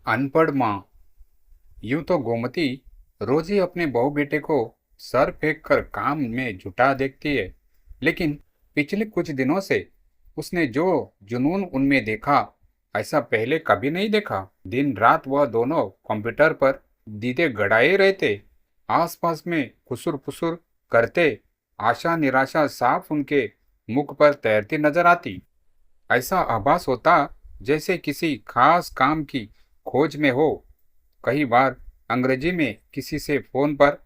अनपढ़ माँ। यूं तो गोमती रोज ही अपने बहू बेटे को सर फेंक कर काम में जुटा देखती है, लेकिन पिछले कुछ दिनों से उसने जो जुनून उनमें देखा, ऐसा पहले कभी नहीं देखा। दिन रात वह दोनों कंप्यूटर पर दीदे गड़ाए रहते, आसपास में खुसुर फुसुर करते। आशा निराशा साफ उनके मुख पर तैरती नजर आती। ऐसा आभास होता जैसे किसी खास काम की खोज में हो। कई बार अंग्रेजी में किसी से फोन पर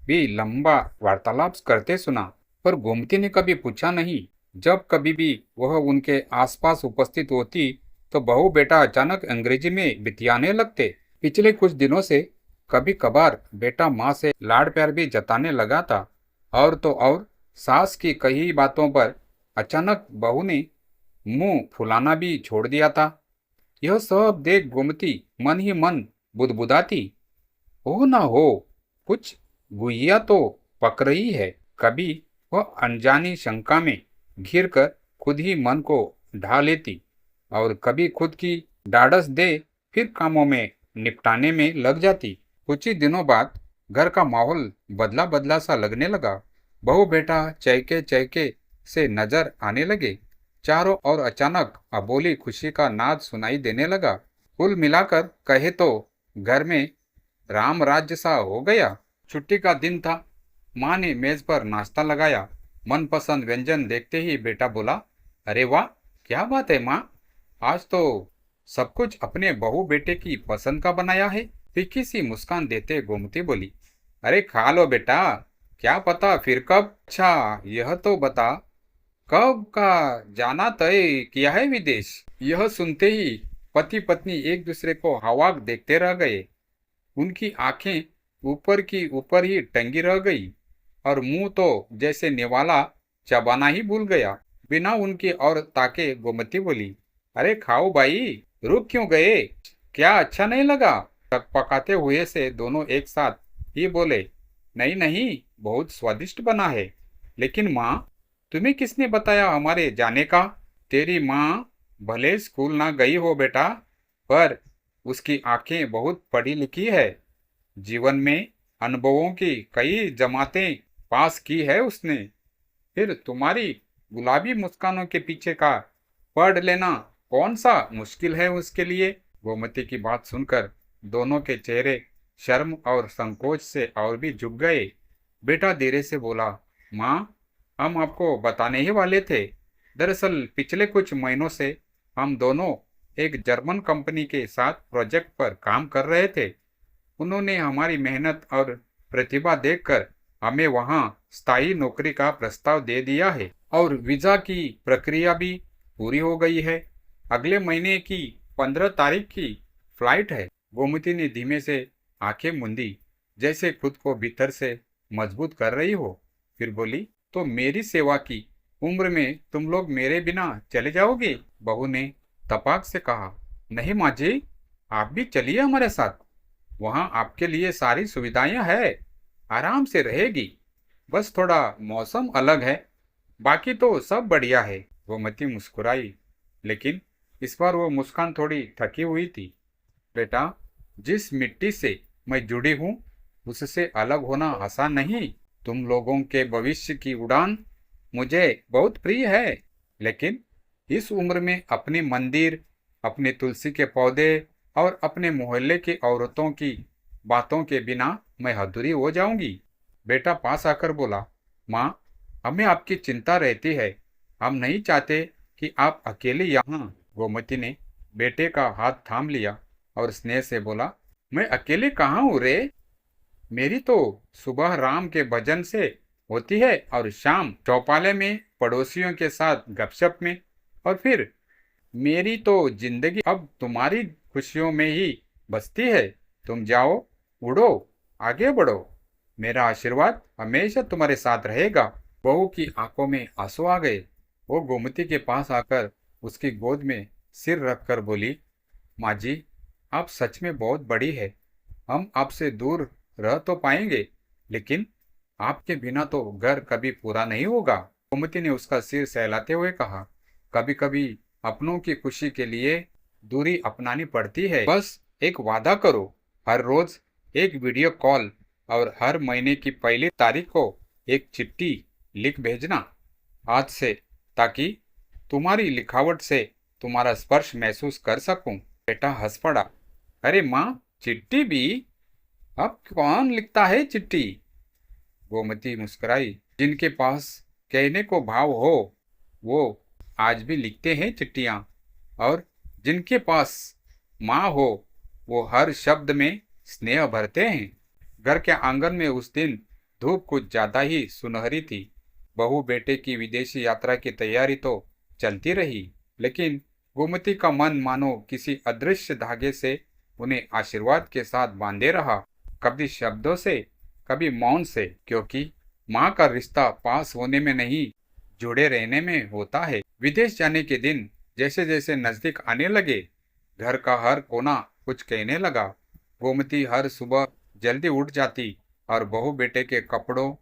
भी लंबा वार्तालाप करते सुना, पर गोमती ने कभी पूछा नहीं। जब कभी भी वह उनके आसपास उपस्थित होती तो बहू बेटा अचानक अंग्रेजी में बितियाने लगते। पिछले कुछ दिनों से कभी कभार बेटा माँ से लाड प्यार भी जताने लगा था, और तो और सास की कई बातों पर अचानक बहू ने मुंह फुलाना भी छोड़ दिया था। यह सब देख गोमती मन ही मन बुदबुदाती, हो ना हो, कुछ गुइया तो पक रही है। कभी वह अनजानी शंका में घिर कर खुद ही मन को ढा लेती, और कभी खुद की डाढ़स दे फिर कामों में निपटाने में लग जाती। कुछ ही दिनों बाद घर का माहौल बदला बदला सा लगने लगा। बहू बेटा चहके चहके से नजर आने लगे। चारों ओर अचानक अबोली खुशी का नाद सुनाई देने लगा। कुल मिलाकर कहे तो घर में राम राज्य सा हो गया। छुट्टी का दिन था। माँ ने मेज पर नाश्ता लगाया। मनपसंद व्यंजन देखते ही बेटा बोला, अरे वाह, क्या बात है माँ, आज तो सब कुछ अपने बहू बेटे की पसंद का बनाया है। फीकी सी मुस्कान देते गोमती बोली, अरे खा लो बेटा, क्या पता फिर कब। अच्छा यह तो बता, कब का जाना तय किया है विदेश। यह सुनते ही पति पत्नी एक दूसरे को हवाक देखते रह गए। उनकी आंखें ऊपर की ऊपर ही टंगी रह गई, और मुंह तो जैसे निवाला चबाना ही भूल गया। बिना उनकी और ताके गोमती बोली, अरे खाओ भाई, रुक क्यों गए, क्या अच्छा नहीं लगा। पकाते हुए से दोनों एक साथ ही बोले, नहीं नहीं, बहुत स्वादिष्ट बना है। लेकिन माँ, तुम्हें किसने बताया हमारे जाने का। तेरी माँ भले स्कूल ना गई हो बेटा, पर उसकी आंखें बहुत पढ़ी लिखी है। जीवन में अनुभवों की कई जमातें पास की है उसने। फिर तुम्हारी गुलाबी मुस्कानों के पीछे का पढ़ लेना कौन सा मुश्किल है उसके लिए। गोमती की बात सुनकर दोनों के चेहरे शर्म और संकोच से और भी झुक गए। बेटा धीरे से बोला, माँ, हम आपको बताने ही वाले थे। दरअसल पिछले कुछ महीनों से हम दोनों एक जर्मन कंपनी के साथ प्रोजेक्ट पर काम कर रहे थे। उन्होंने हमारी मेहनत और प्रतिभा देखकर हमें वहां स्थायी नौकरी का प्रस्ताव दे दिया है, और वीजा की प्रक्रिया भी पूरी हो गई है। अगले महीने की 15 तारीख की फ्लाइट है। गोमती ने धीमे से आंखें मूंदी, जैसे खुद को भीतर से मजबूत कर रही हो। फिर बोली, तो मेरी सेवा की उम्र में तुम लोग मेरे बिना चले जाओगे। बहू ने तपाक से कहा, नहीं माँ जी, आप भी चलिए हमारे साथ। वहाँ आपके लिए सारी सुविधाएं है, आराम से रहेगी। बस थोड़ा मौसम अलग है, बाकी तो सब बढ़िया है। गोमती मुस्कुराई, लेकिन इस बार वो मुस्कान थोड़ी थकी हुई थी। बेटा, जिस मिट्टी से मैं जुड़ी हूँ उससे अलग होना आसान नहीं। तुम लोगों के भविष्य की उड़ान मुझे बहुत प्रिय है, लेकिन इस उम्र में अपने मंदिर, अपने तुलसी के पौधे और अपने मोहल्ले की औरतों की बातों के बिना मैं अधूरी हो जाऊंगी। बेटा पास आकर बोला, माँ, हमें आपकी चिंता रहती है, हम नहीं चाहते कि आप अकेले यहाँ। गोमती ने बेटे का हाथ थाम लिया और स्नेह से बोला, मैं अकेले कहाँ हूँ रे। मेरी तो सुबह राम के भजन से होती है, और शाम चौपाले में पड़ोसियों के साथ गपशप में, और फिर मेरी तो जिंदगी अब तुम्हारी खुशियों में ही बसती है। तुम जाओ, उड़ो, आगे बढ़ो, मेरा आशीर्वाद हमेशा तुम्हारे साथ रहेगा। बहू की आंखों में आंसू आ गए। वो गोमती के पास आकर उसकी गोद में सिर रखकर बोली, माँ जी, आप सच में बहुत बड़ी है। हम आपसे दूर रह तो पाएंगे, लेकिन आपके बिना तो घर कभी पूरा नहीं होगा। गोमती ने उसका सिर सहलाते हुए कहा, कभी कभी अपनों की खुशी के लिए दूरी अपनानी पड़ती है। बस एक वादा करो, हर रोज एक वीडियो कॉल और हर महीने की पहली तारीख को एक चिट्ठी लिख भेजना आज से, ताकि तुम्हारी लिखावट से तुम्हारा स्पर्श महसूस कर सकूं। बेटा हंस पड़ा। अरे माँ, चिट्ठी भी? अब कौन लिखता है चिट्ठी? गोमती मुस्कुराई। जिनके पास कहने को भाव हो वो आज भी लिखते हैं चिट्ठियां, और जिनके पास माँ हो वो हर शब्द में स्नेह भरते हैं। घर के आंगन में उस दिन धूप कुछ ज्यादा ही सुनहरी थी। बहू बेटे की विदेशी यात्रा की तैयारी तो चलती रही, लेकिन गोमती का मन मानो किसी अदृश्य धागे से उन्हें आशीर्वाद के साथ बांधे रहा, कभी शब्दों से, कभी मौन से, क्योंकि माँ का रिश्ता पास होने में नहीं, जुड़े रहने में होता है। विदेश जाने के दिन जैसे जैसे नजदीक आने लगे, घर का हर कोना कुछ कहने लगा। गोमती हर सुबह जल्दी उठ जाती और बहू बेटे के कपड़ों,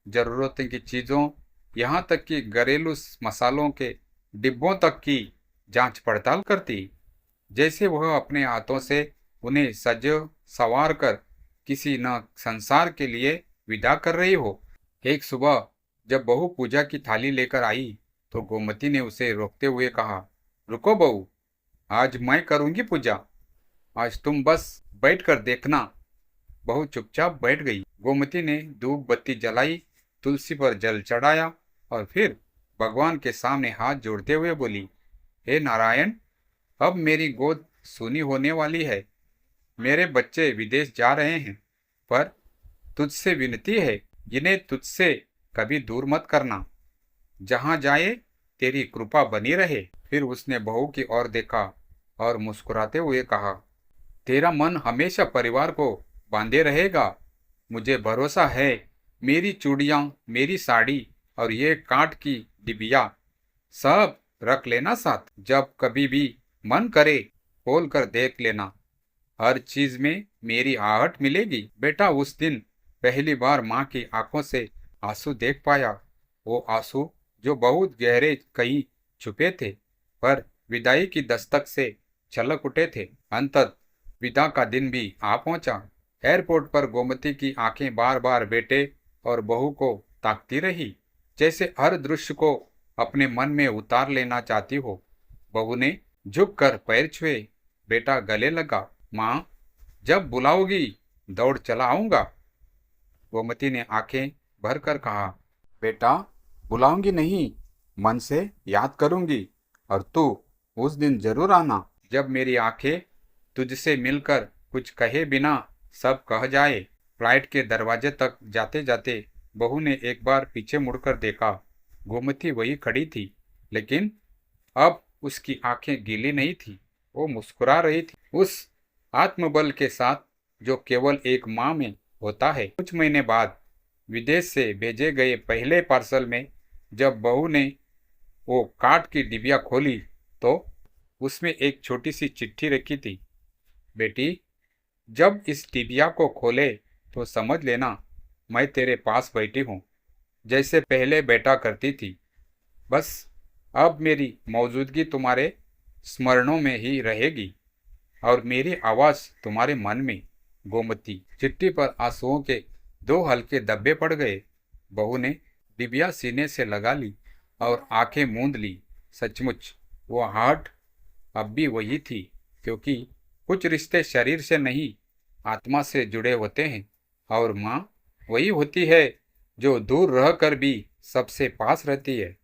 जरूरत की चीजों, यहाँ तक कि घरेलू मसालों के डिब्बों तक की जांच पड़ताल करती, जैसे वह अपने हाथों से उन्हें सजो संवार कर किसी न संसार के लिए विदा कर रही हो। एक सुबह जब बहू पूजा की थाली लेकर आई तो गोमती ने उसे रोकते हुए कहा, रुको बहू, आज मैं करूंगी पूजा, आज तुम बस बैठ कर देखना। बहू चुपचाप बैठ गई। गोमती ने धूप बत्ती जलाई, तुलसी पर जल चढ़ाया और फिर भगवान के सामने हाथ जोड़ते हुए बोली, हे नारायण, अब मेरी गोद सूनी होने वाली है। मेरे बच्चे विदेश जा रहे हैं, पर तुझसे विनती है, इन्हें तुझसे कभी दूर मत करना। जहां जाए तेरी कृपा बनी रहे। फिर उसने बहू की ओर देखा और मुस्कुराते हुए कहा, तेरा मन हमेशा परिवार को बांधे रहेगा। मुझे भरोसा है, मेरी चूड़ियां, मेरी साड़ी और ये कांच की डिबिया सब रख लेना साथ। जब कभी भी मन करे खोल कर देख लेना, हर चीज में मेरी आहट मिलेगी। बेटा उस दिन पहली बार माँ की आंखों से आंसू देख पाया, वो आंसू जो बहुत गहरे कहीं छुपे थे, पर विदाई की दस्तक से छलक उठे थे। अंततः विदा का दिन भी आ पहुंचा। एयरपोर्ट पर गोमती की आंखें बार बार बेटे और बहू को ताकती रही, जैसे हर दृश्य को अपने मन में उतार लेना चाहती हो। बहू ने झुककर पैर छुए, बेटा गले लगा। माँ, जब बुलाओगी दौड़ चला आऊंगा। गोमती ने आंखें भरकर कहा, बेटा बुलाऊंगी नहीं, मन से याद करूंगी, और तू उस दिन जरूर आना जब मेरी आंखें तुझसे मिलकर कुछ कहे बिना सब कह जाए। फ्लाइट के दरवाजे तक जाते जाते बहू ने एक बार पीछे मुड़कर देखा। गोमती वही खड़ी थी, लेकिन अब उसकी आंखें गीली नहीं थी, वो मुस्कुरा रही थी, उस आत्मबल के साथ जो केवल एक माँ में होता है। कुछ महीने बाद विदेश से भेजे गए पहले पार्सल में जब बहू ने वो काठ की डिबिया खोली तो उसमें एक छोटी सी चिट्ठी रखी थी। बेटी, जब इस डिबिया को खोले तो समझ लेना मैं तेरे पास बैठी हूँ, जैसे पहले बैठा करती थी। बस अब मेरी मौजूदगी तुम्हारे स्मरणों में ही रहेगी और मेरी आवाज़ तुम्हारे मन में। गोमती। चिट्ठी पर आंसुओं के दो हल्के धब्बे पड़ गए। बहू ने डिबिया सीने से लगा ली और आंखें मूंद ली। सचमुच वो हार्ट अब भी वही थी, क्योंकि कुछ रिश्ते शरीर से नहीं आत्मा से जुड़े होते हैं, और माँ वही होती है जो दूर रहकर भी सबसे पास रहती है।